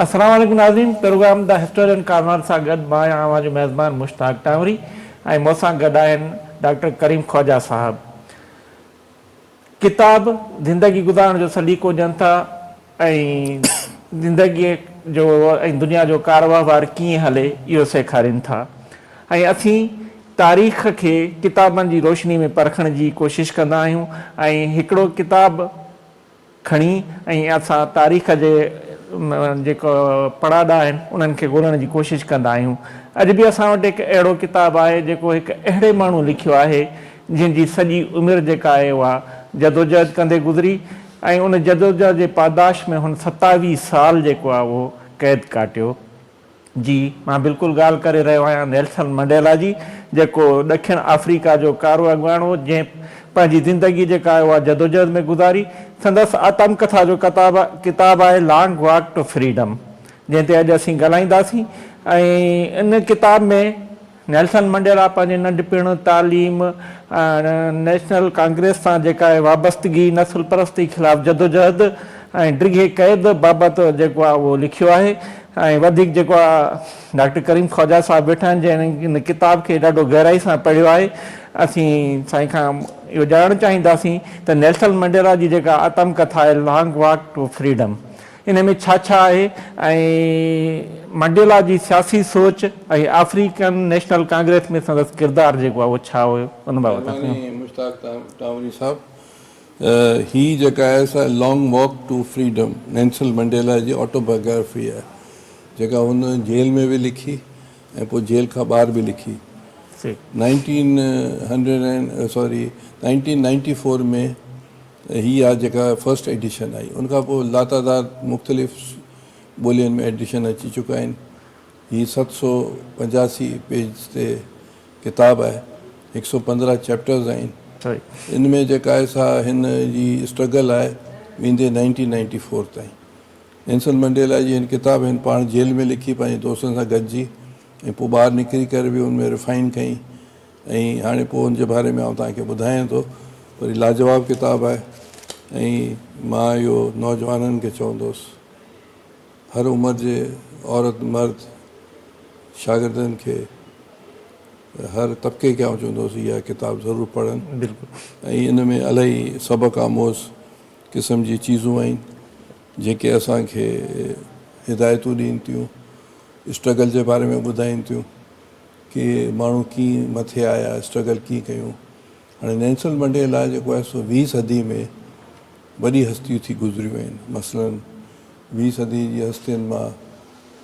अस्सलाम वालेकुम नाज़रीन। प्रोग्राम द हिस्टोरियन कार्नर सां गॾु मां आहियां जो मेज़बान मुश्ताक टावरी ऐं मूंसां गॾु आहिनि डॉक्टर करीम ख्वाजा साहब। किताब ज़िंदगी गुज़ारण जो सलीक़ो ॾियनि था ऐं ज़िंदगीअ जो ऐं दुनिया जो कारोबार कीअं हले इहो सेखारीनि था ऐं असीं तारीख़ खे किताबनि जी रोशनी में परखण जी कोशिशि कंदा आहियूं ऐं हिकिड़ो किताब खणी ऐं असां तारीख़ जे जेको पढ़ाॾा आहिनि उन्हनि खे ॻोल्हण जी कोशिशि कंदा आहियूं। अॼु बि असां वटि हिकु अहिड़ो किताबु आहे जेको हिकु अहिड़े माण्हू लिखियो आहे जंहिंजी सॼी उमिरि जेका आहे उहा जदोजहद कंदे गुज़री ऐं उन जदोजहद जे पादाश में हुन 27 साल जेको आहे उहो क़ैद काटियो। जी मां बिल्कुलु ॻाल्हि करे रहियो आहियां नेल्सन मंडेला जी, जेको ॾखिण अफ्रीका जो कारो अॻवान हो जंहिं पंहिंजी ज़िंदगी जेका आहे उहा जदोजहद में गुज़ारी। संदसि आतमकथा जो किताबु आहे लॉन्ग वॉक टू फ्रीडम, जंहिं ते अॼु असीं ॻाल्हाईंदासीं। ऐं इन किताब में नेल्सन मंडेला पंहिंजे नंढपिण, तालीम, नेशनल कांग्रेस सां जेका आहे वाबस्तगी, नस्ल परस्ती ख़िलाफ़ु जदोजहद ऐं ड्रिघे क़ैद बाबति जेको आहे उहो लिखियो आहे। ऐं वधीक जेको आहे डॉक्टर करीम ख्वाजा साहब वेठा आहिनि जंहिं इन किताब खे ॾाढो गहराई सां पढ़ियो आहे। असीं साईं खां इहो ॼाणणु चाहींदासीं त नेल्सन मंडेला जी जेका आतमकथा आहे लॉन्ग वॉक टू फ्रीडम, इन में छा छा आहे ऐं मंडेला जी सियासी सोच ऐं अफ्रीकन नेशनल कांग्रेस में संदसि किरदारु जेको आहे उहो छा हुयो उन बाबति। मुश्ताक टावरी साहब, ही जेका आहे सा long walk to freedom Nelson Mandela ji autobiography आहे, जेका हुन जेल में बि लिखी ऐं पोइ जेल खां ॿाहिरि बि लिखी। 1994 में ही आहे जेका फर्स्ट एडिशन आई। उनखां पोइ लातादार मुख़्तलिफ़ ॿोलियुनि में एडिशन अची चुका आहिनि। ही 785 पेज ते किताबु आहे, 115 चैप्टर्स आहिनि। इन में जेका आहे सा हिन जी स्ट्रगल आहे वेंदे 1994 ताईं। नेल्सन मंडेला जी हिन किताब हिन पाण जेल में लिखी पंहिंजे दोस्तनि सां गॾिजी ऐं पोइ ॿाहिरि निकिरी करे बि उनमें रिफाइन कई। ऐं हाणे पोइ हुनजे बारे में आउं तव्हांखे ॿुधायां थो। वरी लाजवाब किताबु आहे ऐं मां इहो नौजवाननि खे चवंदुसि, हर उमिरि जे औरत मर्द शागिर्दनि खे, हर तबिके खे आउं चवंदुसि इहा किताबु ज़रूरु पढ़नि। ऐं इन में इलाही सबक़ आमोज़ क़िस्म जी चीज़ूं आहिनि जेके असांखे हिदायतूं ॾियनि थियूं, स्ट्रगल जे बारे में ॿुधाइनि थियूं कि माण्हू कीअं मथे आया, स्ट्रगल कीअं कयूं। हाणे नेल्सन मंडेला जेको आहे सो 20 सदी में वॾी हस्तियूं थी गुज़रियूं आहिनि। मसलन 20 सदी जी हस्तियुनि मां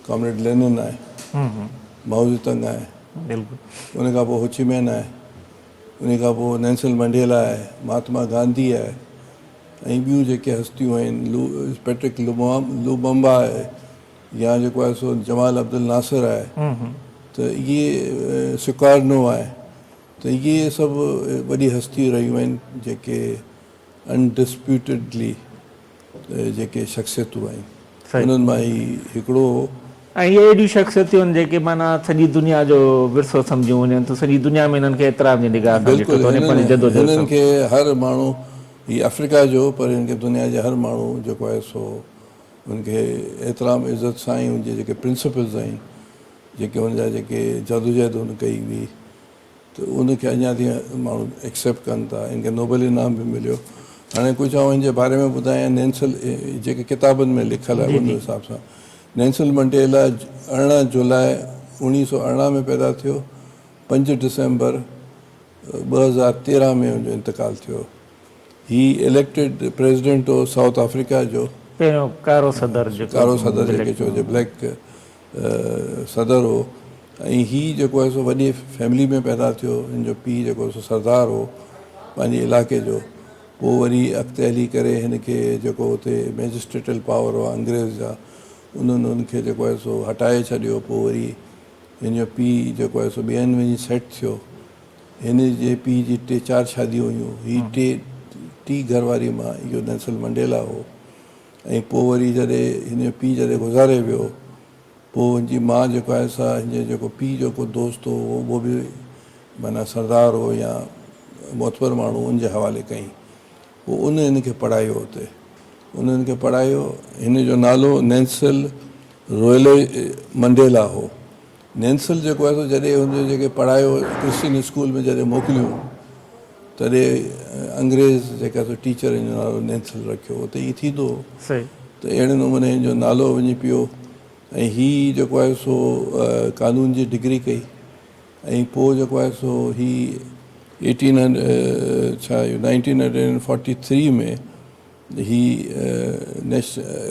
कॉमरेड लेनिन आहे, माओ ज़ेतुंग आहे, उन खां पोइ होचीमैन आहे, उन खां पोइ नेल्सन मंडेला आहे, महात्मा गांधी आहे ऐं ॿियूं जेके हस्तियूं आहिनि, पैट्रिक लुमुम्बा आहे, या जेको आहे सो जमाल अब्दुल नासिर आहे, त इहे सुकार्नो आहे। त इहे सभु वॾी हस्तियूं रहियूं आहिनि जेके अनडिस्प्यूटेडली जेके शख़्सियतूं आहिनि उन्हनि मां ई हिकिड़ो। ऐं इहे एॾियूं शख़्सियतूं आहिनि जेके माना सॼी दुनिया जो विरसो सम्झियूं वञनि त सॼी दुनिया में हिननि खे एतिराम जी निगाह हिननि खे हर माण्हू, हीअ अफ्रीका जो पर हिनखे दुनिया जे हर माण्हू जेको आहे सो हुनखे एतिराम इज़त सां ई हुनजे जेके प्रिंसिपल्स आहिनि, जेके हुनजा जेके जदोजहद हुन कई हुई, त उनखे अञा तीअं माण्हू एक्सेप्ट कनि था। हिनखे नोबेल इनाम बि मिलियो। हाणे कुझु आउं हिन जे बारे में ॿुधायां, नेल्सन जेके किताबनि में लिखियलु आहे उन हिसाब सां नेल्सन मंडेला 18 जुलाई 1918 में पैदा थियो, 5 दिसंबर 2013 में हुनजो इंतकाल थियो। ही इलेक्टेड प्रेसिडेंट हो साउथ अफ्रीका जो, पहिरियों कारो सदर जेके चइजे ब्लैक सदर हो। ऐं हीउ जेको आहे सो वॾी फैमिली में पैदा थियो। हिन जो पीउ जेको सो सरदार हो पंहिंजे इलाइक़े जो। पोइ वरी अॻिते हली करे हिन खे जेको हुते मैजिस्ट्रेटल पावर हुआ अंग्रेज़ जा, उन्हनि हुनखे जेको आहे सो हटाए छॾियो। पोइ वरी हिन जो पीउ जेको आहे सो ॿियनि वञी सेट थियो। हिन जे पीउ जी 3-4 शादियूं हुयूं। हीअ टी घरवारी मां इहो नेल्सन मंडेला हो। ऐं पोइ वरी जॾहिं हिन जो पीउ जॾहिं गुज़ारे वियो, पोइ हुनजी माउ जेको आहे सा हिन जो जेको पीउ जेको दोस्त हो उहो बि माना सरदार हो या मोतबर माण्हू, उनजे हवाले कई। पोइ उन हिन खे पढ़ायो हुते, उन्हनि खे पढ़ायो। हिन जो नालो नेल्सन रोयल मंडेला हो। नेल्सन जेको आहे जॾहिं हुनजो जेके पढ़ायो क्रिश्चियन स्कूल में जॾहिं मोकिलियो तॾहिं अंग्रेज़ जेका टीचर जो नालो नेल्सन रखियो। उते ईअं थींदो सही त अहिड़े नमूने हिन जो नालो वञी पियो ऐं हीअ जेको आहे सो कानून जी डिग्री कई ऐं पोइ जेको आहे सो हीअ 1943 में ही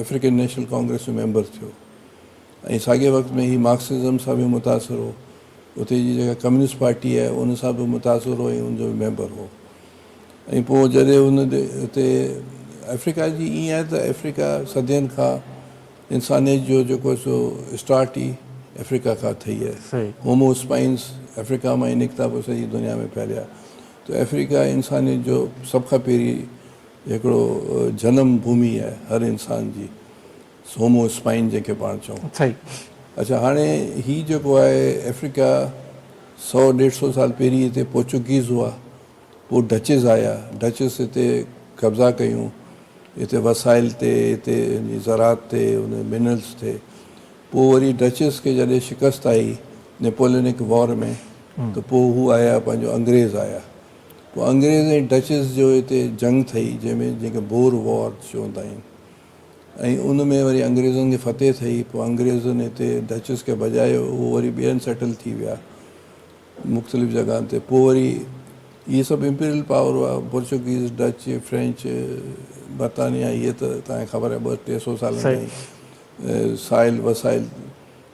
अफ्रीकन नेशनल कांग्रेस जो मेंबर थियो ऐं साॻे वक़्त में ही मार्क्सिज़म सां बि मुतासिर हो। उते जी जेका कम्युनिस्ट पार्टी आहे उन सां बि मुतासिर हो ऐं उनजो मेंबर हो। ऐं पोइ जॾहिं हुन हुते अफ्रीका जी ईअं आहे त अफ्रीका सदियनि खां इंसानियत जो जेको सो स्टार्ट ई अफ्रीका खां ठही आहे। सही होमोस्पाइंस अफ्रीका मां ई निकिता पोइ सॼी दुनिया में फैलिया। त अफ्रीका इंसानियत जो सभ खां पहिरीं हिकिड़ो जनम भूमि आहे हर इंसान जी, होमोस्पाइन जंहिंखे पाण चऊं। सही अच्छा, हाणे हीउ जेको आहे अफ्रीका 100-150 साल पहिरीं हिते पोर्चुगीज़ हुआ, पोइ डचेस आया, डचेस हिते कब्ज़ा कयूं, हिते वसाइल ते, हिते ज़रात ते, उन मिनरल्स ते। पोइ वरी डचेस खे जॾहिं शिकस्त आई नेपोलियनिक वॉर में त पोइ हू आया, पंहिंजो अंग्रेज़ आया। पोइ अंग्रेज़ ऐं डचेस जो हिते जंग ठही जंहिंखे बोर वॉर चवंदा आहिनि ऐं उन में वरी अंग्रेज़नि खे फतेह थिए। पोइ अंग्रेज़नि हिते डचेस खे भॼायो, उहो वरी ॿियनि सेटल थी विया मुख़्तलिफ़ जॻहनि ते। पोइ वरी इहे सभु इम्पीरियल पावर हुआ, पोर्चुगीज़, डच, फ्रेंच, बर्तानिया, इहे त तव्हांखे ख़बर आहे 200-300 सालनि ताईं साहिल वसाइल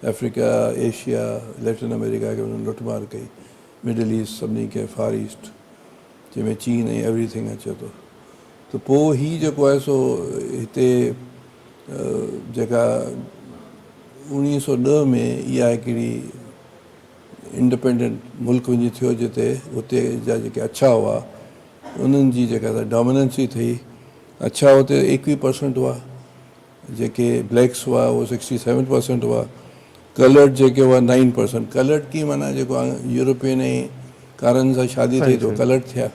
अफ्रीका, एशिया, लैटिन अमेरिका खे उन्हनि लुटमार कई, मिडल ईस्ट सभिनी खे, फार ईस्ट जंहिंमें चीन ऐं एवरीथिंग अचे थो। त पोइ हीउ जेको आहे सो हिते जेका 1910 में इहा हिकिड़ी इंडिपेंडेंट मुल्क वञी थियो जिते उते जा जेके अछा हुआ उन्हनि जी जेका डोमिनेंसी थी। अछा हुते 21% हुआ, जेके ब्लैक्स हुआ उहो 67% हुआ, कलर्ड जेके हुआ 9%। कलर्ड कीअं माना जेको यूरोपियन ऐं कारनि सां शादी थिए थो कलर्ड थिया।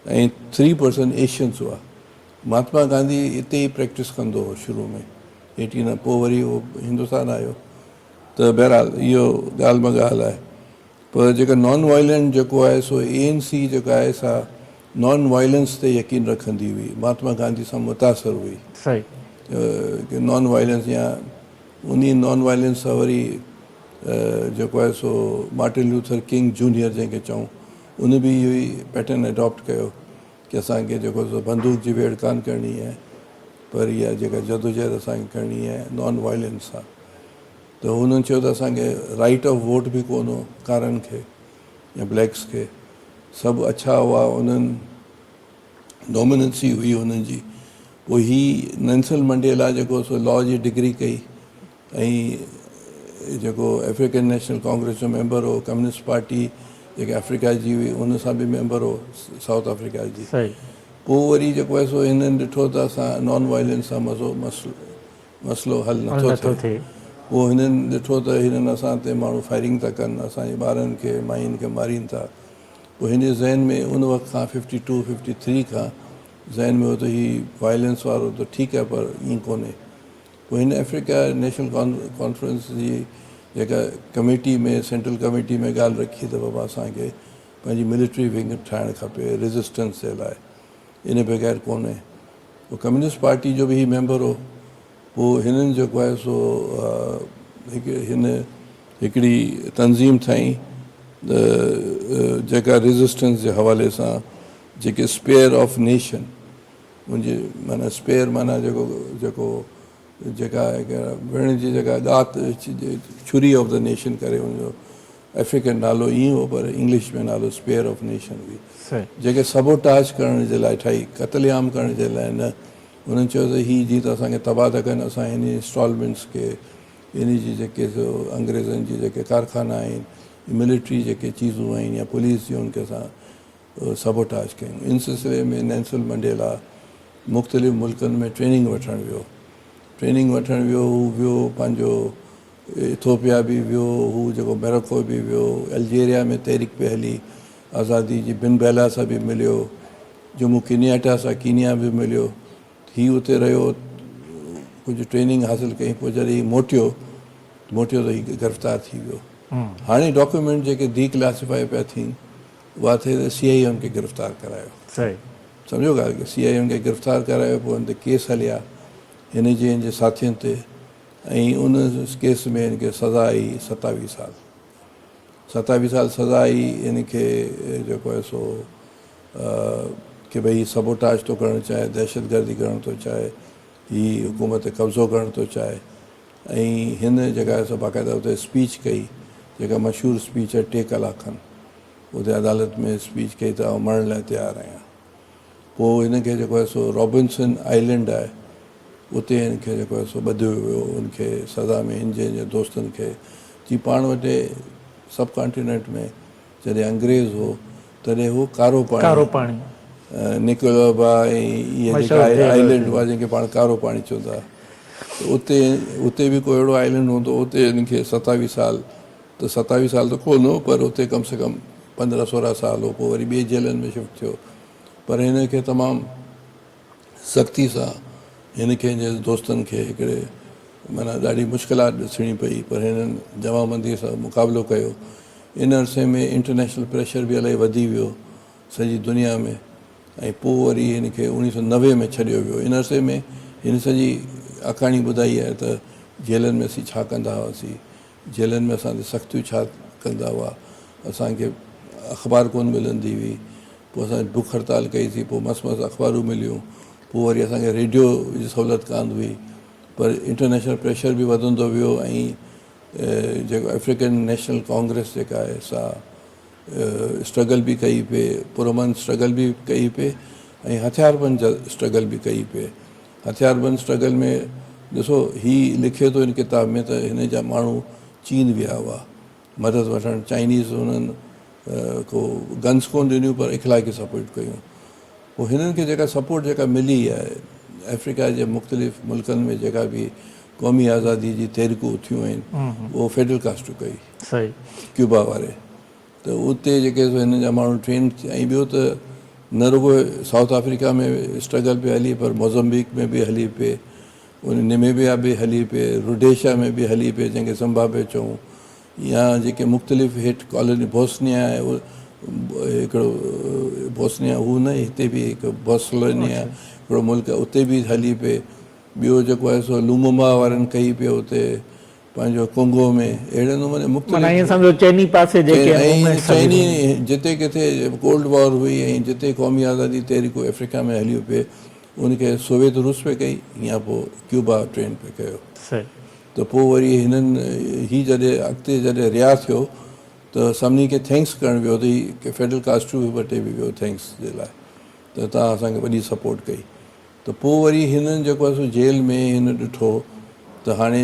ऐं 3% एशियन्स हुआ। महात्मा गांधी हिते ई प्रैक्टिस कंदो हो शुरू में 18, पोइ वरी उहो हिंदुस्तान आयो। त बहरहाल इहो ॻाल्हि में ॻाल्हि आहे। पर जेका नॉन वायलेंट जेको आहे सो ANC जेका आहे सा नॉन वायलेंस ते यकीन रखंदी हुई, महात्मा गांधी सां मुतासिर हुई कि नॉन वायलेंस, या उन नॉन वायलेंस सां वरी जेको आहे सो मार्टिन लूथर किंग जूनियर जंहिंखे चऊं, उन बि इहो ई पैटर्न एडॉप्ट कयो कि असांखे जेको सो बंदूक जी वेड़ कान करणी आहे, पर इहा जेका जदोजहद असांखे करणी आहे नॉन वायलेंस सां। त हुननि चयो त असांखे राइट ऑफ वोट बि कोन हो कारनि खे या ब्लैक्स खे, सभु अच्छा हुआ, उन्हनि डोमिनेंसी हुई उन्हनि जी। पोइ हीअ नेल्सन मंडेला जेको सो लॉ जी डिग्री कई ऐं जेको अफ्रीकन नेशनल कांग्रेस जो मेंबर हो, कम्युनिस्ट पार्टी जेके अफ्रीका जी हुई उन सां बि मेंबर हो, साउथ अफ्रीका जी। पोइ वरी जेको आहे सो हिननि ॾिठो त असां नॉन वायलेंस सां मसइलो हल नथो थिए। पोइ हिननि ॾिठो त हिननि असां ते माण्हू फायरिंग था कनि, असांजे ॿारनि खे माइयुनि खे मारीनि था। पोइ हिन ज़हन में उन वक़्त खां 52-53 खां ज़हन में हो त हीउ वायलेंस वारो त ठीकु आहे पर ईअं कोन्हे। पोइ हिन अफ्रीका नेशनल कॉन्फ्रेंस जी जेका कमेटी में, सेंट्रल कमेटी में ॻाल्हि रखी त बाबा असांखे पंहिंजी मिलिट्री विंग ठाहिणु खपे रेज़िस्टेंस जे लाइ, इन बग़ैर कोन्हे। पोइ कम्युनिस्ट पार्टी जो बि हीउ मेंबर हो। पोइ हिननि जेको आहे सो हिन हिकिड़ी तंज़ीम ठाही जेका रेज़िस्टेंस जे हवाले सां, जेके स्पेयर ऑफ नेशन, मुंहिंजे माना स्पेयर माना जेका विढ़ण जी जेका ॻात छुरी ऑफ द नेशन करे हुनजो अफ्रीकन नालो ईअं हो, पर इंग्लिश में नालो स्पेयर ऑफ नेशन हुई, जेके सबोटाज करण जे लाइ ठाही, क़त्लेआम करण जे लाइ न। उन्हनि चयो त हीअ जीत असांखे तबाह था कनि, असां हिन इंस्टॉलमेंट्स खे, इन जी जेके अंग्रेज़नि जी जेके कारखाना आहिनि, मिलिट्री जेके चीज़ूं आहिनि या पुलिस जूं, उनखे असां सबोटाज कयूं। इन सिलसिले में नेल्सन मंडेला मुख़्तलिफ़ मुल्कनि में ट्रेनिंग वठणु वियो, हू वियो पंहिंजो इथोपिया बि वियो, हू जेको मोरक्को बि वियो, अल्जीरिया में तहरीक पे हली आज़ादी जी, बिन बेला सां बि मिलियो, जम्मू किनियाटा सां कीनिया बि मिलियो, हीउ उते रहियो कुझु ट्रेनिंग हासिलु कई, पोइ जॾहिं मोटियो त हीउ गिरफ़्तार थी वियो। हाणे डॉक्यूमेंट जेके डीक्लासिफाई पिया थियनि उहा थिए त CIM खे गिरफ़्तार करायो। सही सम्झो ॻाल्हि की CIM खे गिरफ़्तार करायो, पोइ हुन ते केस हलिया हिन जे हिन जे साथियुनि ते, ऐं उन केस में हिन खे सज़ा आई 27 साल। 27 साल सज़ा आई हिन खे, जेको आहे सो की भई सबोटाज थो करणु चाहे, दहशतगर्दी करणु थो चाहे, हीअ हुकूमत ते कब्ज़ो करणु थो चाहे। ऐं हिन जेका आहे सो बाक़ाइदा उते स्पीच कई, जेका मशहूरु स्पीच आहे 2 कलाक खनि, उते अदालत में स्पीच कई त आउं मरण लाइ तयारु आहियां। पोइ हिन खे जेको आहे सो रॉबिन्सन आइलैंड आहे, उते हिन खे जेको आहे सो ॿधियो वियो। हुनखे सज़ा में हिन जे दोस्तनि खे जीअं पाण वटि सब कॉन्टिनेंट में जॾहिं अंग्रेज़ हो तॾहिं हू कारो पाणी निकोलर बा ऐं इहे जेका आइलैंड हुआ जंहिंखे पाण कारो पाणी चवंदा, त उते बि को अहिड़ो आइलैंड हूंदो, उते हिन खे 27 साल, त 27 साल त कोन हो, पर उते कम से कम 15-16 साल हो। पोइ वरी ॿिए जेलनि में शिफ्ट थियो, पर हिन खे तमामु सख़्ती सां हिन खे हिन जे दोस्तनि खे हिकिड़े माना ॾाढी मुश्किलात ॾिसणी पई, पर हिननि जवाबंदीअ सां मुक़ाबिलो कयो। इन अरसे में इंटरनेशनल प्रेशर बि इलाही वधी वियो सॼी दुनिया में, ऐं पोइ वरी हिन खे 1990 में छॾियो वियो। इन अरसे में हिन सॼी आखाणी ॿुधाई आहे त जेलनि में असीं छा कंदा हुआसीं, जेलनि में असां ते सख़्तियूं छा कंदा हुआ, असांखे अख़बार कोन मिलंदी हुई, पोइ असां बुख हड़ताल कईसीं, पोइ मस्त अख़बारूं मिलियूं, पोइ वरी असांखे रेडियो जी सहूलियत कान हुई, पर इंटरनेशनल प्रेशर बि वधंदो वियो। ऐं जेको अफ्रीकन नेशनल कांग्रेस जेका आहे सा स्ट्रगल बि कई पे, पुरमन स्ट्रगल बि कई पे, ऐं हथियारबंद स्ट्रगल बि कई पे। हथियारबंद स्ट्रगल में ॾिसो हीउ लिखे थो हिन किताब में त हिन जा माण्हू चीन विया हुआ मदद वठणु, चाइनीज़ हुननि को गन्स कोन ॾिनियूं पर इख़लाक़ी सपोर्ट कयूं। पोइ हिननि खे जेका सपोर्ट जेका मिली आहे अफ्रीका जे मुख़्तलिफ़ मुल्कनि में, जेका बि क़ौमी आज़ादी जी तहरीकूं उथियूं आहिनि, उहो फेडरल कास्ट्रो कई क्यूबा वारे, त उते जेके हिन जा माण्हू ट्रेन थिया। ऐं ॿियो त न रुगो साउथ अफ्रीका में स्ट्रगल पई हली, पर मोज़म्बिक में बि हली पे, उन नेमेबिया बि हली पे, रोडेशिया में बि हली पे जंहिंखे ज़िम्बाब्वे चऊं, या जेके मुख़्तलिफ़ हेठि कॉलोनी बोस्निया आहे, हिकिड़ो बोस्निया हू न, हिते बि हिकु बोस्लोनिया हिकिड़ो मुल्क आहे, उते बि हली पे। ॿियो जेको आहे सो लुमुम्बा वारनि कई पियो उते पंहिंजो कोंगो में, अहिड़े नमूने चइनी जिते किथे कोल्ड वॉर हुई ऐं जिते क़ौमी आज़ादी तहरीकूं अफ्रीका में हलियूं पे, उनखे सोवियत रूस पे कई या पोइ क्यूबा ट्रेन पे कयो। त पोइ वरी हिननि हीउ जॾहिं अॻिते जॾहिं रिहा थियो त सभिनी खे थैंक्स करणु वियो, त हीउ फेडरल कास्ट्रो वटि बि वियो थैंक्स जे लाइ, त तव्हां असांखे वॾी सपोर्ट कई। त पोइ वरी हिननि जेको आहे सो जेल में हिन ॾिठो त हाणे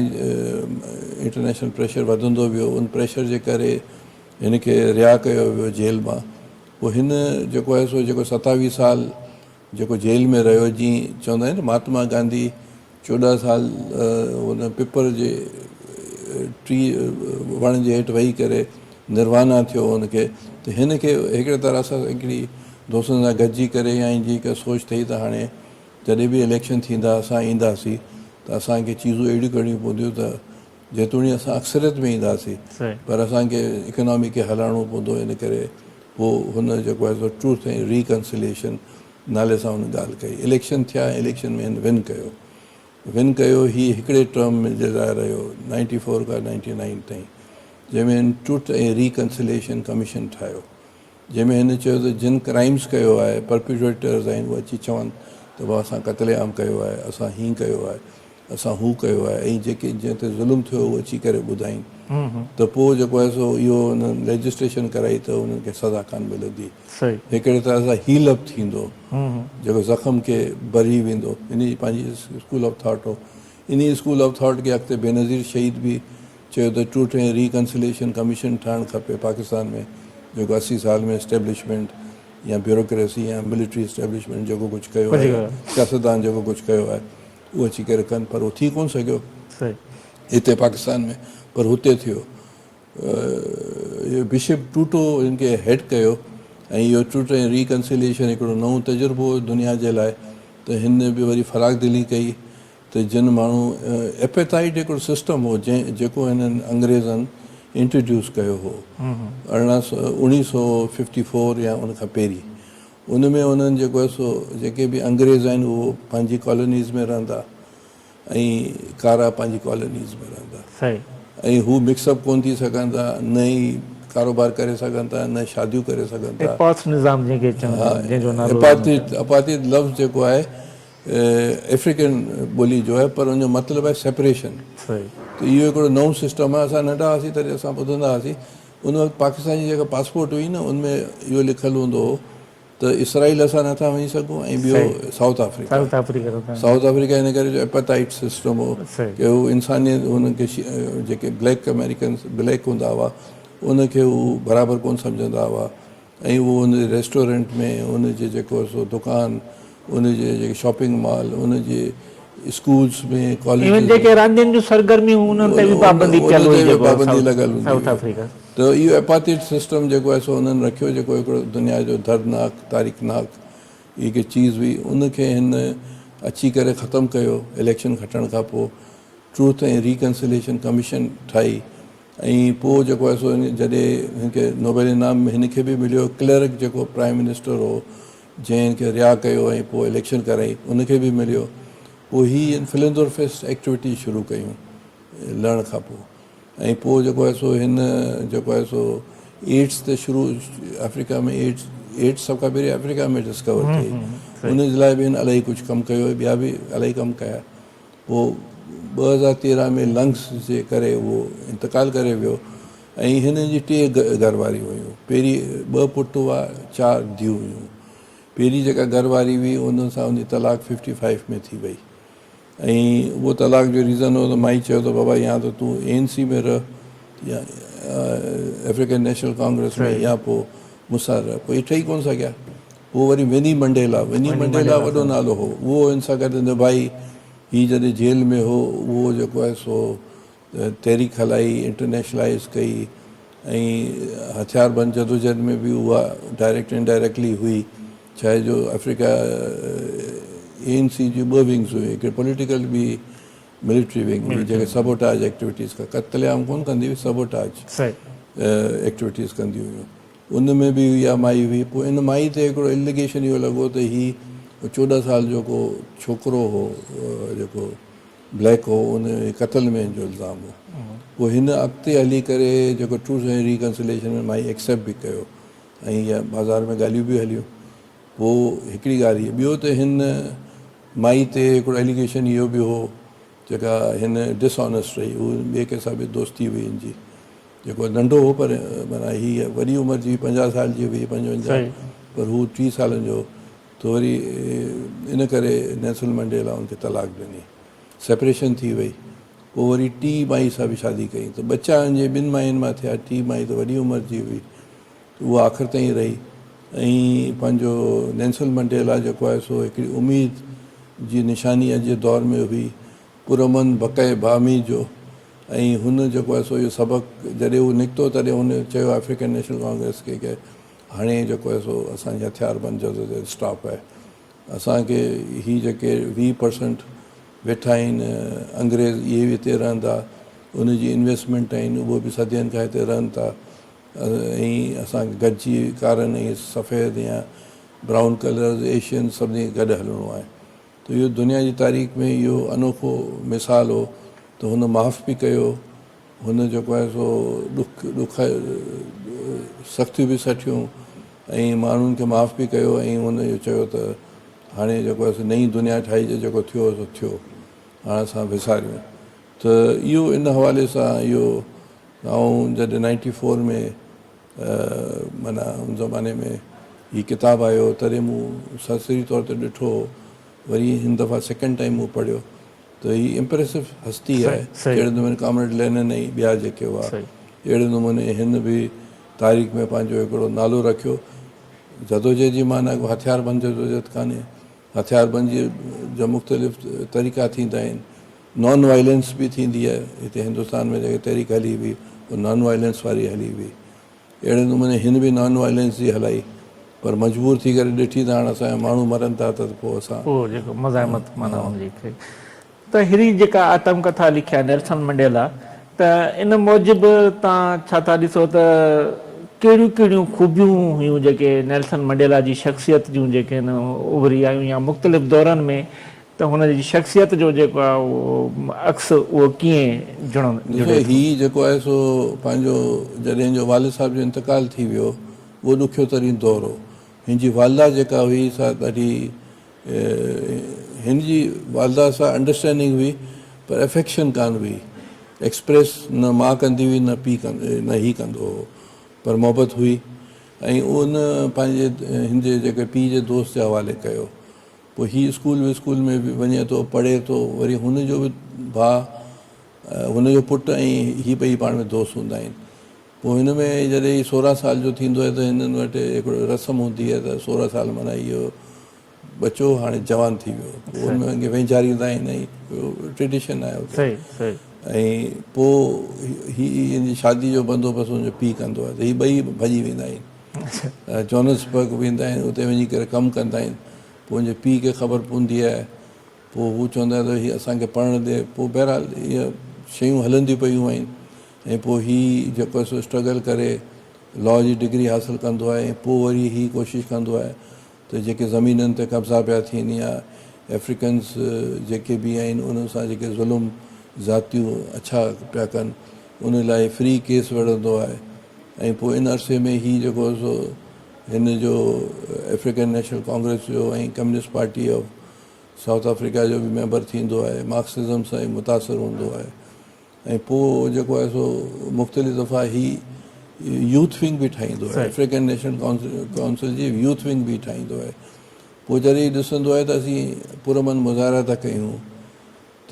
इंटरनेशनल प्रेशर वधंदो वियो, उन प्रेशर जे करे हिन खे रिहा कयो वियो जेल मां। पोइ हिन जेको आहे सो जेको 27 साल जेको जेल में रहियो, जीअं चवंदा आहिनि महात्मा गांधी 14 साल हुन पिपर जे टी वण जे हेठि वेही करे निर्वाना थियो हुनखे, त हिन खे हिकिड़े तरह सां हिकिड़ी दोस्तनि सां गॾिजी करे या जी हिकु सोच अथई त हाणे जॾहिं बि इलेक्शन थींदा असां ईंदासीं त असांखे चीज़ूं अहिड़ियूं करणियूं पवंदियूं त जेतोणी असां अक्सरियत में ईंदासीं, पर असांखे इकोनॉमी खे हलाइणो पवंदो। इन करे पोइ हुन जेको आहे सो ट्रूथ ऐं रिकन्सिलेशन नाले सां हुन ॻाल्हि कई। इलेक्शन थिया, इलेक्शन में हिन विन कयो। हीउ हिकिड़े टर्म में जे लाइ रहियो 94 खां 99 ताईं, जंहिंमें हिन ट्रूथ ऐं रिकन्सिलेशन कमीशन ठाहियो, जंहिंमें हिन चयो त जिन क्राइम्स कयो आहे, परपिट्रेटर्स आहिनि, उहे अची चवनि त भाउ असां क़त्लेआम कयो आहे, असां हीअं कयो आहे, असां हू कयो आहे, ऐं जेके जंहिं ते ज़ुल्म थियो उहो अची करे ॿुधाइनि, त पोइ जेको आहे सो इहो हुननि रजिस्ट्रेशन कराई त उन्हनि खे सज़ा कान मिलंदी। हिकिड़े तरह सां हील अप थींदो, जेको ज़ख़्म खे भरी वेंदो। इन जी पंहिंजी स्कूल ऑफ थॉट हो। इन स्कूल ऑफ थॉट खे अॻिते बेनज़ीर शहीद बि चयो त ट्रूथ ऐं रिकन्सिलेशन कमीशन ठहणु खपे पाकिस्तान में, जेको 80 साल में इस्टेब्लिशमेंट या ब्यूरोक्रेसी या मिलिट्री इस्टेब्लिशमेंट जेको कुझु कयो आहे, सियासतदान जेको कुझु कयो आहे, उहो अची करे कनि, पर उहो थी कोन सघियो हिते पाकिस्तान में, पर हुते थियो। इहो बिशप टूटो हिन खे हेड कयो, ऐं इहो ट्रूथ ऐं रिकन्सिलेशन हिकिड़ो नओं तजुर्बो दुनिया जे लाइ। त हिन बि वरी फराक दिली कई त त जिन माण्हू एपेटाइट हिकिड़ो सिस्टम हो जेको हिननि अंग्रेज़नि इंट्रोड्यूस कयो हो 1954 या उन खां पहिरीं, उन में उन्हनि जेको आहे सो जेके बि अंग्रेज़ आहिनि उहो पंहिंजी कॉलोनीज़ में रहंदा ऐं कारा पंहिंजी कॉलोनीज़ में रहंदा ऐं हू मिक्सअप कोन थी सघनि था, न ई कारोबार करे सघनि था, न शादियूं करे सघनि था। अपाथिद लफ़्ज़ जेको आहे अफ्रीकन ॿोली जो आहे, पर उनजो मतिलबु आहे सेपरेशन। त इहो हिकिड़ो नओं सिस्टम आहे। असां नंढा हुआसीं तॾहिं असां ॿुधंदा हुआसीं, उन वक़्तु पाकिस्तान जी जेका पासपोर्ट हुई न, उनमें इहो लिखियलु हूंदो हो त इसराइल असां नथा वञी सघूं ऐं ॿियो साउथ अफ्रीका हिन करे जो एपेटाइट सिस्टम हो की हू इंसानियत हुनखे जेके ब्लैक अमेरिकन्स ब्लैक हूंदा हुआ उनखे हू बराबरि कोन सम्झंदा हुआ ऐं उहो उन रेस्टोरेंट में उनजे जेको सो दुकानु, उनजे जेके शॉपिंग मॉल, उनजे स्कूल्स में कॉलेज पाबंदी लॻल हूंदी। त इहो एपाथिड सिस्टम जेको आहे सो उन्हनि रखियो, जेको हिकिड़ो दुनिया जो दर्दनाक तारीख़नाक हिकु चीज़ हुई, उनखे हिन अची करे ख़तमु कयो इलेक्शन खटण खां पोइ। ट्रूथ ऐं रिकन्सिलेशन कमीशन ठाही ऐं पोइ जेको आहे सो जॾहिं हिनखे नोबेल इनाम हिनखे बि मिलियो, क्लर्क जेको प्राइम मिनिस्टर हो जंहिं हिनखे रिहा कयो ऐं पोइ इलेक्शन कराई, उनखे बि मिलियो। पोइ हीअ फिलेंथ्रोपिस्ट एक्टिविटी शुरू कयूं लहण खां पोइ। ऐं पोइ जेको आहे सो हिन जेको आहे सो एड्स ते शुरू अफ्रीका में एड्स सभ खां पहिरीं अफ्रीका में डिस्कवर कई, उन जे लाइ बि हिन इलाही कुझु कमु कयो, ॿिया बि इलाही कमु कया। पोइ 2013 में लंग्स जे करे उहो इंतकाल करे वियो ऐं हिन जी 3 घरवारियूं हुयूं। पहिरीं 2 पुट हुआ, 4 धीअरूं हुयूं। पहिरीं जेका घरवारी हुई उन सां उनजी तलाक 55 में थी वई ऐं उहो तलाक जो रीज़न हो त माई चयो त बाबा या त तूं ANC में रह या अफ्रीकन नेशनल कांग्रेस में या पोइ मूंसां रह। पोइ इहे ठही कोन सघिया। पोइ वरी विनी मंडेला वॾो नालो हो, उहो हिन सां गॾु निभाई। हीअ जॾहिं जेल में हो उहो जेको आहे सो तहरीक हलाई, इंटरनेशनलाइज़ कई ऐं हथियारबंद जदोजहद में बि उहा डायरेक्ट इनडायरेक्टली हुई। छाहे जो अफ्रीका ANC जी 2 विंग्स हुई, हिकिड़े पॉलिटिकल बि मिलिट्री विंग हुई जेके सबोटाज एक्टिविटीज़ क़त्लेआम कोन कंदी हुई, सबोटाज एक्टिविटीज़ कंदी हुयूं। उन में बि इहा माई हुई। पोइ इन माई ते हिकिड़ो एलिगेशन इहो लॻो त हीअ 14 साल जो को छोकिरो हो जेको ब्लैक हो, उन क़त्ल में जो इल्ज़ाम हो। पोइ हिन अॻिते हली करे जेको ट्रूथ ऐं रिकन्सिलेशन में माई एक्सेप्ट बि कयो ऐं इहा बाज़ार में ॻाल्हियूं बि हलियूं। पोइ हिकिड़ी ॻाल्हि हीअ, ॿियो त हिन माई ते हिकिड़ो एलिगेशन इहो बि हो जेका हिन डिसऑनेस्ट रही, उहो ॿिए कंहिंसां बि दोस्ती हुई हिन जी, जेको नंढो हो पर माना हीअ वॾी उमिरि जी 50 साल जी हुई, 55, पर हू 30 सालनि जो। त वरी इन करे नेल्सन मंडेला हुनखे तलाक ॾिनी, सेपरेशन थी वई। पोइ वरी टी माई सां बि शादी कई, त बच्चा जे 2 माइयुनि मां थिया। टी माई त वॾी उमिरि जी हुई, उहा आख़िर ताईं रही। ऐं पंहिंजो नेल्सन मंडेला जेको आहे सो हिकिड़ी उमेद जी निशानी अॼु जे दौर में हुई, पुरमन बक़ाए बामी जो। ऐं हुन जेको आहे सो इहो सबक़ु जॾहिं उहो निकितो तॾहिं हुन चयो अफ्रीकन नेशनल कांग्रेस खे की हाणे जेको आहे सो असांजे हथियारबंद जो स्टॉप आहे। असांखे ही जेके 20% वेठा आहिनि अंग्रेज़, इहे बि हिते रहंदा, उनजी इन्वेस्टमेंट आहिनि, उहो बि सदियनि खां हिते रहनि था ऐं असांखे गॾिजी कारनि ऐं सफ़ेद या ब्राउन कलर एशियन सभिनी गॾु हलिणो आहे। त इहो दुनिया जी तारीख़ में इहो अनोखो मिसाल हो। त हुन माफ़ बि कयो, हुन जेको आहे सो ॾुख सख़्तियूं बि सठियूं ऐं माण्हुनि खे माफ़ बि कयो ऐं हुन इहो चयो त हाणे जेको आहे सो नई दुनिया ठाही, जेको थियो सो थियो, हाणे असां विसारियूं। त इहो इन हवाले सां इहो ऐं जॾहिं 94 में माना हुन ज़माने में हीअ किताबु आयो तॾहिं मूं सरसरी तौर ते ॾिठो, वरी हिन दफ़ा सेकेंड टाइम मूं पढ़ियो त हीअ इम्प्रेसिव हस्ती आहे। अहिड़े नमूने कॉमरेड लेनिन ऐं ॿिया जेके हुआ, अहिड़े नमूने हिन बि तारीख़ में पंहिंजो हिकिड़ो नालो रखियो। जदोजहद जी माना हथियारबंद जदोजहद कान्हे, हथियारबंद जा मुख़्तलिफ़ तरीक़ा थींदा आहिनि। नॉन वायलेंस बि थींदी आहे, हिते हिंदुस्तान में जेके तहरीक हली हुई उहा नॉन वायलेंस वारी हली हुई। अहिड़े नमूने हिन बि नॉन वायलेंस जी हलाई, पर मजबूर थी करे ॾिठी त हाणे असांजा माण्हू मरनि था त पोइ असां जेको मज़ामत माना हुनजी त हिरी जेका आत्मकथा लिखिया नेल्सन मंडेला त इन मूजिबि तव्हां छा था ॾिसो त कहिड़ियूं कहिड़ियूं ख़ूबियूं हुयूं जेके नेल्सन मंडेला जी शख़्सियत जूं जेके आहिनि उभरी आयूं या मुख़्तलिफ़ दौरनि में त हुन जी शख़्सियत जो जेको आहे उहो अक्स उहो कीअं ॾिसो जुड़े थो? हीउ जेको आहे सो पंहिंजो जॾहिं जो वालिद साहिब जो इंतकाल थी वियो उहो ॾुखियो तरीन दौर हो। हिन जी वालदा जेका हुई सा ॾाढी हिन जी वालदा सां अंडरस्टैंडिंग हुई पर एफेक्शन कान हुई, एक्सप्रेस न मां कंदी हुई न पीउ न ही कंदो हो, पर मोहबत हुई। ऐं उन पंहिंजे हिन जे जेके पीउ जे दोस्त जे हवाले कयो। पोइ हीउ स्कूल में बि वञे थो, पढ़े थो, वरी हुनजो बि भाउ हुनजो पुटु ऐं हीअ ॿई पाण में दोस्त हूंदा आहिनि। पोइ हिन में जॾहिं 16 साल जो थींदो आहे त हिननि वटि हिकिड़ो रस्म हूंदी आहे त 16 साल माना इहो बचो हाणे जवान थी वियो, पोइ हुनमें वेंचारींदा आहिनि ऐं ट्रेडिशन आहे हुते। ऐं पोइ हिन जी शादी जो बंदोबस्तु हुनजो पीउ कंदो आहे त हीअ ॿई भॼी वेंदा आहिनि, जोहानिसबर्ग वेंदा आहिनि, उते वञी करे कमु कंदा आहिनि। पोइ हुनजे पीउ खे ख़बर पवंदी आहे, पोइ हू चवंदा त हीअ असांखे पढ़णु ॾे। पोइ बहरहाल इहे शयूं हलंदियूं पियूं आहिनि। ऐं पोइ हीउ जेको आहे सो स्ट्रगल करे लॉ जी डिग्री हासिलु कंदो आहे। ऐं पोइ वरी हीअ कोशिशि कंदो आहे त जेके ज़मीननि ते कब्ज़ा पिया थियनि या एफ्रिकन्स जेके बि आहिनि उन्हनि सां जेके ज़ुल्म ज़ातियूं अच्छा पिया कनि उन लाइ फ्री केस विढ़ंदो आहे। ऐं पोइ इन अरसे में हीउ जेको सो हिन जो अफ्रीकन नेशनल कांग्रेस जो ऐं communist party of south Africa जो बि मेंबर थींदो आहे, मार्क्सिज़म सां ई मुतासिर हूंदो आहे। ऐं पोइ जेको आहे सो मुख़्तलिफ़ दफ़ा ही यूथ विंग बि ठाहींदो आहे, अफ्रीकन नेशनल काउंसिल जी यूथ विंग बि ठाहींदो आहे। पोइ जॾहिं ॾिसंदो आहे त असीं पुरमन मुज़ाहिरा था कयूं त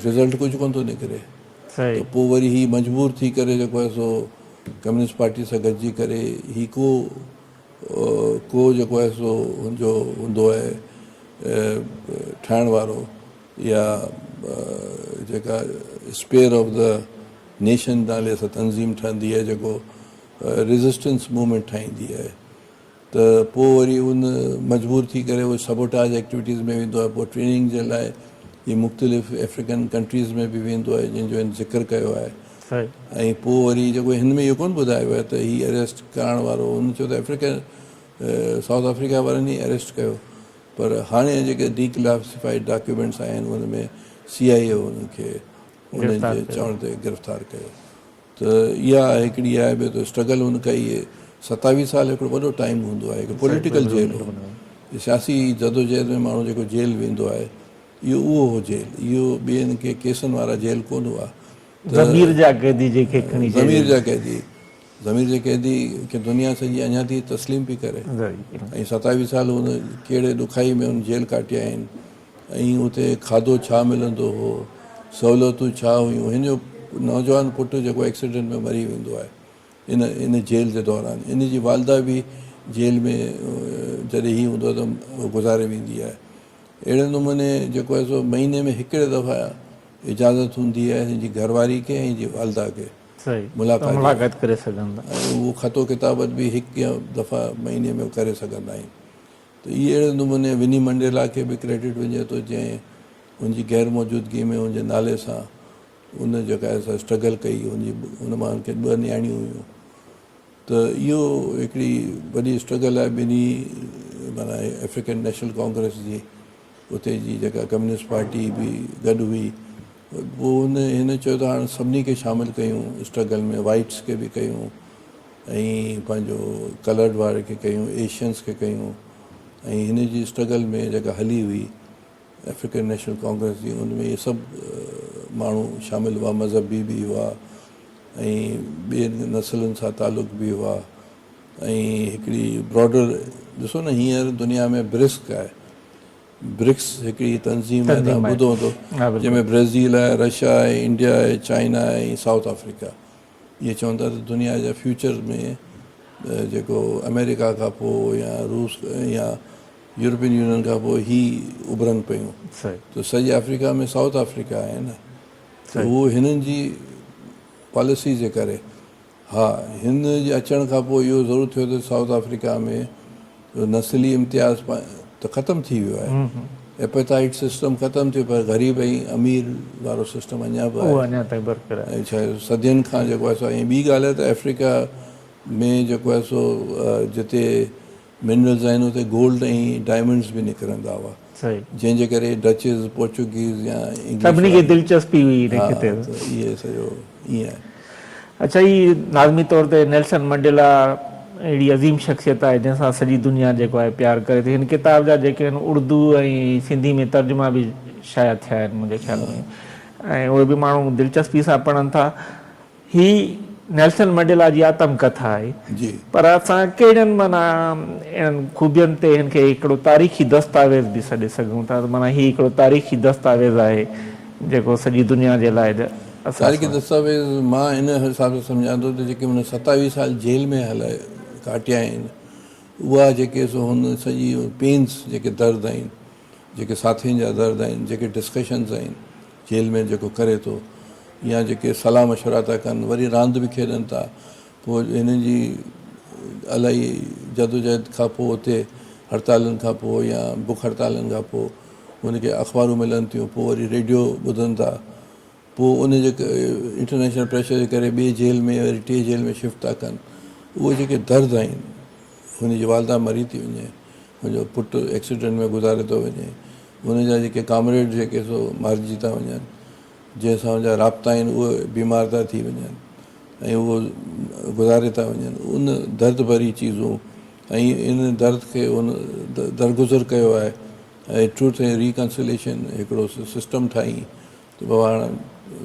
रिज़ल्ट कुझु कोन थो निकिरे, त पोइ वरी हीउ मजबूर थी करे जेको आहे सो कम्युनिस्ट पार्टी सां गॾिजी करे ही को जेको आहे सो हुनजो हूंदो आहे ठाहिण वारो या जेका स्पेयर ऑफ द नेशन नाले सां तंज़ीम ठहंदी आहे जेको रेज़िस्टेंस मूवमेंट ठाहींदी आहे। त पोइ वरी उन मजबूर थी करे उहो सबोटाज एक्टिविटीज़ में वेंदो आहे। पोइ ट्रेनिंग जे लाइ हीअ मुख़्तलिफ़ अफ्रीकन कंट्रीज़ में बि वेंदो आहे जंहिंजो हिन ज़िक्र कयो आहे। ऐं पोइ वरी जेको हिन में इहो कोन ॿुधायो आहे त हीअ अरेस्ट करण वारो हुन चयो त अफ्रीकन साउथ अफ्रीका वारनि ई अरेस्ट कयो, पर हाणे जेके डीक्लासिफाइड डॉक्यूमेंट्स आहिनि हुन में CIA हुनखे उन्हनि जे चवण ते गिरफ़्तार कयो। त इहा हिकिड़ी आहे। ॿियो त स्ट्रगल हुन कई 27 साल हिकिड़ो वॾो टाइम हूंदो आहे, हिकिड़ो पॉलिटिकल जेल हो, सियासी जदोजहद में माण्हू जेको जेल वेंदो आहे इहो उहो हो जेल, इहो ॿियनि के केसनि वारा जेल कोन हुआ। ज़मीर जा कैदी जेके खणी ज़मीर जा कैदी, ज़मीर जे कैदी खे दुनिया सॼी अञा थी तस्लीम पई करे। ऐं 27 साल हुन कहिड़े ॾुखाई में हुन जेल काटिया आहिनि, ऐं उते खाधो छा मिलंदो हो, सहूलियतूं छा हुयूं। हिन जो नौजवान पुटु जेको एक्सीडेंट में मरी वेंदो आहे इन जेल जे दौरान। इन जी वालदा बि जेल में जॾहिं हीअ हूंदो आहे त गुज़ारे वेंदी आहे। अहिड़े नमूने जेको आहे सो महीने में हिकिड़े दफ़ा इजाज़त हूंदी आहे हिन जी घरवारी खे ऐं हिन जी वालदा खे मुलाक़ात करे सघंदा, ऐं उहो ख़तो किताबत बि हिकु दफ़ा महीने में करे सघंदा आहिनि। त इहे अहिड़े नमूने विनी मंडेला खे बि क्रेडिट वञे थो जंहिं हुनजी गैर मौजूदगी में हुनजे नाले सां उन जेका आहे स्ट्रगल कई। हुन मां हुनखे 2 नियाणियूं हुयूं। त इहो हिकिड़ी वॾी स्ट्रगल आहे ॿिन्ही माना अफ्रीकन नेशनल कांग्रेस जी, उते जी जेका कम्युनिस्ट पार्टी बि गॾु हुई। पोइ हिन चयो त हाणे सभिनी खे शामिलु कयूं स्ट्रगल में, वाइट्स खे बि कयूं ऐं पंहिंजो कलर्ड वारे खे कयूं, एशियन्स खे कयूं। ऐं हिन जी स्ट्रगल में जेका हली हुई अफ्रीकन नेशनल कांग्रेस जी, उनमें इहे सभु माण्हू शामिलु हुआ, मज़हबी बि हुआ ऐं ॿियनि नसलनि सां तालुक़ बि हुआ। ऐं हिकिड़ी ब्रॉडर ॾिसो न हींअर दुनिया में ब्रिक्स आहे, ब्रिक्स हिकिड़ी तंज़ीम आहे, तव्हां ॿुधो हूंदो, जंहिंमें ब्राज़ील आहे, रशिया आहे, इंडिया आहे, चाइना आहे ऐं साउथ अफ्रीका। इहे चवनि था त दुनिया जा फ्यूचर में जेको अमेरिका खां पोइ या रूस या यूरोपियन यूनियन खां पोइ ही उभरनि पियूं। त सॼे अफ्रीका में साउथ अफ्रीका आहे न, त उहो हिननि जी पॉलिसी जे करे हा हिन जे अचण खां पोइ इहो ज़रूरु थियो त साउथ अफ्रीका में नस्ली इम्तियाज़ त ख़तमु थी वियो आहे। एपेटाइट सिस्टम ख़तमु थियो, पर ग़रीब ऐं अमीर वारो सिस्टम अञा बि उहो आहे। अञा ताईं बरक़रार आहे। ऐं छा आहे, सदियुनि खां जेको आहे सो, ऐं ॿी ॻाल्हि आहे त अफ्रीका में जेको आहे सो जिते मिनरल्स आहिनि उते गोल्ड ऐं डायमंड्स बि निकिरंदा हुआ, सही, जंहिंजे करे डचेस पोर्चुगीज़ या सभिनी खे दिलचस्पी हुई हिन हा, खिते। त इहे सॼो ईअं आहे। अच्छा, ही लाज़मी तौर ते नेल्सन मंडेला अहिड़ी अज़ीम शख़्सियत आहे जंहिंसां सॼी दुनिया जेको आहे प्यारु करे थी। हिन किताब जा जेके आहिनि उर्दू ऐं सिंधी में तर्जुमा बि शाया थिया आहिनि मुंहिंजे ख़्याल में, ऐं उहे बि माण्हू दिलचस्पी सां पढ़नि था। ही नेल्सन मंडेला जी आत्मकथा आहे, जी, पर असां कहिड़नि माना इन्हनि ख़ूबियुनि ते हिन खे हिकिड़ो तारीख़ी दस्तावेज़ बि सॾे सघूं था। माना हीउ हिकिड़ो तारीख़ी दस्तावेज़ आहे जेको सॼी दुनिया जे लाइ तारीख़ी दस्तावेज़ मां इन हिसाब सां सम्झां थो त जेके हुन 27 साल जेल में हलाए काटिया आहिनि, उहा जेके सो हुन सॼी पेन्स जेके दर्द आहिनि, जेके साथियुनि जा दर्द आहिनि, जेके डिस्कशन्स आहिनि जेल में जेको करे थो, या जेके सलाह मशवरा था कनि, वरी रांदि बि खेॾनि था, पोइ हिननि जी इलाही जदोजहद खां पोइ उते हड़तालुनि खां पोइ या बुख हड़तालुनि खां पोइ हुनखे अख़बारूं मिलनि थियूं, पोइ वरी रेडियो ॿुधनि था, पोइ उनजे इंटरनेशनल प्रेशर जे करे ॿिए जेल में वरी टे जेल में शिफ्ट था कनि। उहे जेके दर्द आहिनि, हुनजी वालदा मरी थी वञे, मुंहिंजो पुटु एक्सीडेंट में गुज़ारे थो वञे, हुनजा जेके कामरेड जेके सो मारिजी था वञनि, जंहिंसां हुनजा राब्ता आहिनि उहे बीमार था थी वञनि ऐं उहो गुज़ारे था वञनि, उन दर्द भरी चीज़ूं ऐं इन दर्द खे उन दरगुज़र कयो आहे ऐं ट्रूथ ऐं रिकंसिलेशन हिकिड़ो सिस्टम ठाही त बाबा हाणे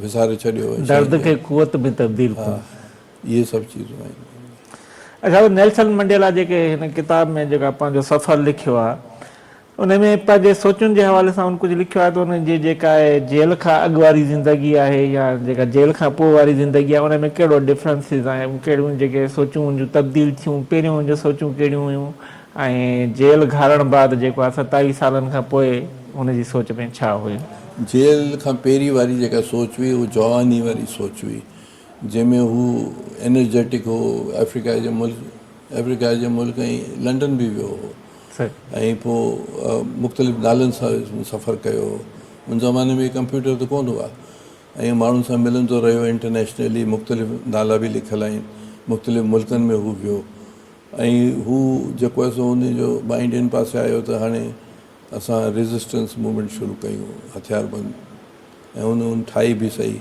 विसारे छॾियो, दर्द खे कुवत में तब्दील हा, कयो। इहे सभु चीज़ूं आहिनि। अच्छा, नेल्सन मंडेला जेके हिन किताब में जेका पंहिंजो सफ़र लिखियो आहे, उन में पंहिंजे सोचुनि जे हवाले सां उन कुझु लिखियो आहे त उनजी जेका आहे जेल खां अॻु वारी ज़िंदगी आहे या जेका जेल खां पोइ वारी ज़िंदगी आहे, उन में कहिड़ो डिफरेंसिस आहे, कहिड़ियूं जेके सोचूं जूं तब्दील थियूं, पहिरियों जो सोचूं कहिड़ियूं हुयूं, ऐं जेल घारण बाद जेको आहे 27 सालनि खां पोइ हुनजी सोच में छा हुयो। जेल खां पहिरीं वारी जेका सोच हुई उहा जवानी वारी सोच हुई, जंहिंमें हू एनर्जेटिक हो, अफ्रीका जे मुल्क ऐं लंडन बि वियो हो, ऐं पोइ मुख़्तलिफ़ नालनि सां सफ़र कयो। उन ज़माने में कंप्यूटर त कोन हुआ ऐं माण्हुनि सां मिलंदो रहियो इंटरनेशनली, मुख़्तलिफ़ नाला बि लिखियलु आहिनि, मुख़्तलिफ़ मुल्कनि में हू वियो ऐं हू जेको आहे सो हुनजो माइंड इन पासे आयो त हाणे असां रेज़िस्टेंस मूवमेंट शुरू कयूं, हथियारबंद, ऐं उन ठाही बि सही,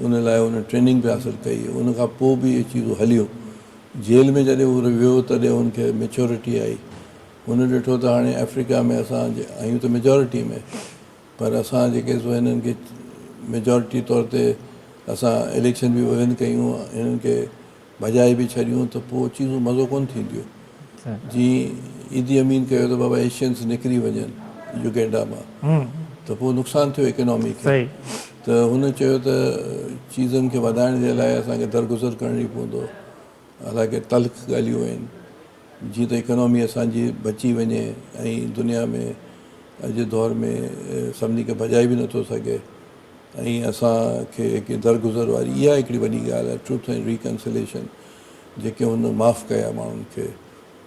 उन लाइ उन ट्रेनिंग बि हासिलु कई। उन खां पोइ बि इहे चीज़ूं हलियूं। जेल में जॾहिं उहो वियो तॾहिं हुनखे मेच्योरिटी आई, हुन ॾिठो त हाणे अफ्रीका में असां आहियूं त मेजॉरिटी में, पर असां जेके सो हिननि खे मेजॉरिटी तौर ते असां इलेक्शन बि विन कयूं, हिननि खे भॼाए बि छॾियूं, त पोइ चीज़ूं मज़ो कोन थींदियूं। जीअं ईदी अमीन कयो त बाबा एशियन्स निकिरी वञनि युगेंडा मां, त पोइ नुक़सानु थियो इकोनॉमी खे, त हुन चयो त चीज़नि खे वधाइण जे लाइ असांखे दरगुज़र करणी पवंदो। हालांकि तल्ख़ ॻाल्हियूं आहिनि, जीअं त इकोनॉमी असांजी बची वञे ऐं दुनिया में अॼु दौर में सभिनी खे भॼाए बि नथो सघे, ऐं असांखे हिकु दरगुज़र वारी इहा हिकिड़ी वॾी ॻाल्हि आहे, ट्रूथ एंड रिकंसिलेशन, जेके हुन माफ़ु कया माण्हुनि खे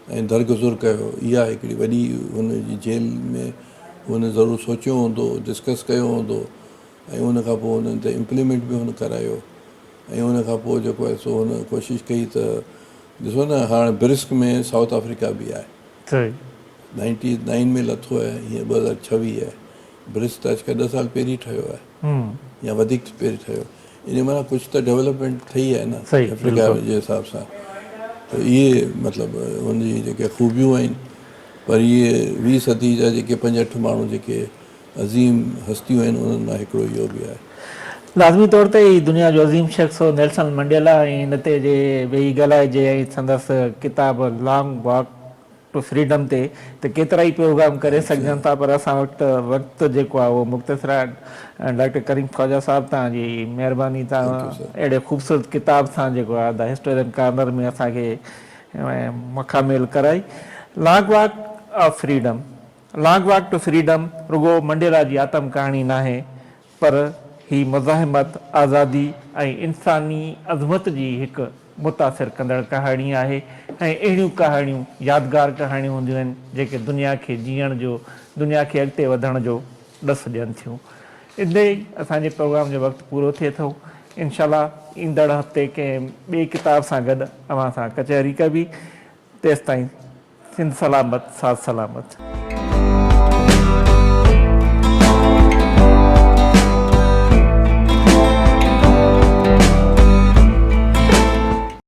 ऐं दरगुज़र कयो, इहा हिकिड़ी वॾी हुनजी जेल में हुन ज़रूरु सोचियो हूंदो, डिस्कस कयो हूंदो, ऐं उन खां पोइ हुननि ते इम्प्लीमेंट बि हुन करायो, ऐं उन खां पोइ जेको आहे सो हुन कोशिशि कई त ॾिसो न, हाणे ब्रिस्क में साउथ अफ्रीका बि आहे, 99 में लथो आहे, हीअं 2026 आहे। ब्रिस्क त अॼुकल्ह 10 साल पहिरीं ठहियो आहे या वधीक पहिरीं ठहियो, इन माना कुझु त डेवलपमेंट ठही आहे न अफ्रीका जे हिसाब सां। त इहे मतिलबु हुनजी जेके ख़ूबियूं आहिनि, पर इहे 20 सदी जा जेके 5-8 माण्हू जेके अज़ीम हस्तियूं आहिनि, उन्हनि मां हिकिड़ो इहो बि आहे। लाज़मी तौर ते ही दुनिया जो अज़ीम शख़्स हो नेल्सन मंडेला, ऐं हिन ते जे वेही ॻाल्हाइजे ऐं संदसि किताब लॉन्ग वॉक टू फ्रीडम ते त केतिरा ई प्रोग्राम करे सघजनि था, पर असां वक़्तु जेको आहे उहो मुख़्तसर आहे। डॉक्टर करीम ख्वाजा साहिबु, तव्हांजी महिरबानी, तव्हां अहिड़े ख़ूबसूरत किताब सां जेको आहे द हिस्टोरियन कॉर्नर में असांखे मखामेल कराई। Long walk of freedom, long walk to freedom रुगो मंडेला जी आत्म कहाणी न आहे, पर ही मुज़ाहिमत, आज़ादी ऐं इंसानी अज़मत जी हिकु मुतासिर कंदड़ कहाणी आहे। ऐं अहिड़ियूं कहाणियूं यादगार कहाणियूं हूंदियूं आहिनि जेके दुनिया खे जीअण जो दुनिया खे अॻिते वधण जो ॾस ॾियनि थियूं। इते ई असांजे प्रोग्राम जो वक़्तु पूरो थिए थो। इंशाल्लाह ईंदड़ हफ़्ते कंहिं ॿिए किताब सां गॾु अव्हां सां कचहरी कबी। तेसिताईं सिंध सलामत, साथ सलामत।